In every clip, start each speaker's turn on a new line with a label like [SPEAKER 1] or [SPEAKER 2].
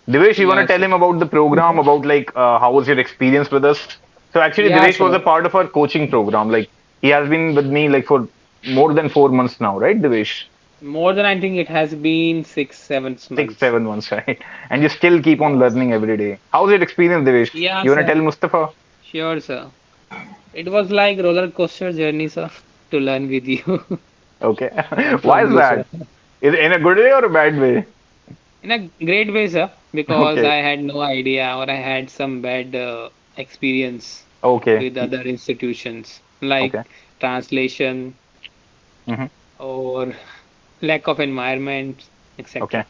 [SPEAKER 1] Divesh, you want to
[SPEAKER 2] Yeah,
[SPEAKER 1] tell
[SPEAKER 2] sir.
[SPEAKER 1] him about the program, about like how was your experience with us? So actually,
[SPEAKER 2] Yeah,
[SPEAKER 1] Divesh was a
[SPEAKER 2] sir.
[SPEAKER 1] part of our coaching program. Like he has been with me like for more than 4 months now, right, Divesh?
[SPEAKER 2] More than I think it has been
[SPEAKER 1] 6,
[SPEAKER 2] months.
[SPEAKER 1] 7 months, right? And you still keep on
[SPEAKER 2] Yes.
[SPEAKER 1] learning every day. How's your experience, Divesh?
[SPEAKER 2] Yeah,
[SPEAKER 1] You want to
[SPEAKER 2] sir.
[SPEAKER 1] tell Mustafa?
[SPEAKER 2] Sure, sir. It was like roller coaster journey, sir, to learn with you.
[SPEAKER 1] Okay.
[SPEAKER 2] Learn
[SPEAKER 1] Why
[SPEAKER 2] from
[SPEAKER 1] is
[SPEAKER 2] you, sir.
[SPEAKER 1] that? Is it in a good way or a bad way?
[SPEAKER 2] In a great way, sir, because
[SPEAKER 1] Okay.
[SPEAKER 2] I had no idea or I had some bad experience
[SPEAKER 1] Okay.
[SPEAKER 2] with other institutions like
[SPEAKER 1] Okay.
[SPEAKER 2] translation
[SPEAKER 1] Hmm.
[SPEAKER 2] or lack of environment,
[SPEAKER 1] Okay.
[SPEAKER 2] etc.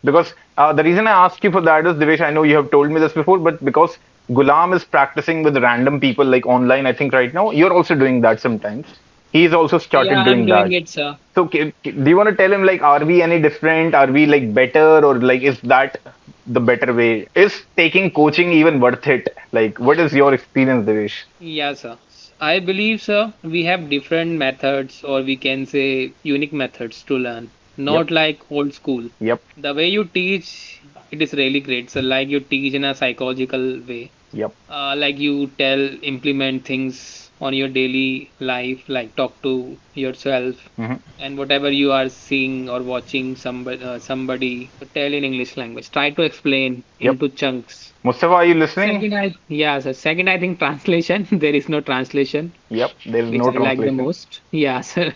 [SPEAKER 1] Because the reason I ask you for that is, Divesh, I know you have told me this before, but because Gulam is practicing with random people like online, I think right now, you're also doing that sometimes. He's also
[SPEAKER 2] Yeah,
[SPEAKER 1] started
[SPEAKER 2] I'm
[SPEAKER 1] doing
[SPEAKER 2] doing
[SPEAKER 1] that.
[SPEAKER 2] it, sir.
[SPEAKER 1] So, do you want to tell him, like, are we any different? Are we like better, or like, is that the better way? Is taking coaching even worth it? Like, what is your experience, Divesh?
[SPEAKER 2] Yeah, sir. I believe, sir, we have different methods, or we can say unique methods to learn,
[SPEAKER 1] Yep.
[SPEAKER 2] not like old school.
[SPEAKER 1] Yep.
[SPEAKER 2] The way you teach, it is really great. So, like you teach in a psychological way,
[SPEAKER 1] Yep.
[SPEAKER 2] like you tell, implement things on your daily life, like talk to yourself,
[SPEAKER 1] Hmm.
[SPEAKER 2] and whatever you are seeing or watching somebody tell in English language, try to explain
[SPEAKER 1] Yep.
[SPEAKER 2] into chunks.
[SPEAKER 1] Mustafa, are you listening?
[SPEAKER 2] Second, second, I think translation. There is no translation,
[SPEAKER 1] Yep. There is
[SPEAKER 2] which
[SPEAKER 1] no
[SPEAKER 2] I like the
[SPEAKER 1] translation.
[SPEAKER 2] most. Yeah, sir.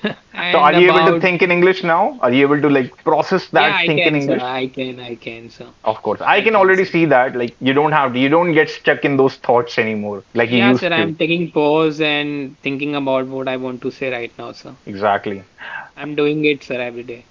[SPEAKER 1] So, are
[SPEAKER 2] And
[SPEAKER 1] you able to
[SPEAKER 2] about,
[SPEAKER 1] think in English now? Are you able to like process
[SPEAKER 2] yeah,
[SPEAKER 1] that
[SPEAKER 2] I
[SPEAKER 1] think in
[SPEAKER 2] can, sir.
[SPEAKER 1] English?
[SPEAKER 2] I can, sir.
[SPEAKER 1] Of course, I
[SPEAKER 2] I
[SPEAKER 1] can
[SPEAKER 2] can,
[SPEAKER 1] already
[SPEAKER 2] sir.
[SPEAKER 1] see that. Like, you don't get stuck in those thoughts anymore, like you
[SPEAKER 2] Yeah, sir.
[SPEAKER 1] used to.
[SPEAKER 2] I'm taking pause and thinking about what I want to say right now, sir.
[SPEAKER 1] Exactly.
[SPEAKER 2] I'm doing it, sir, every day.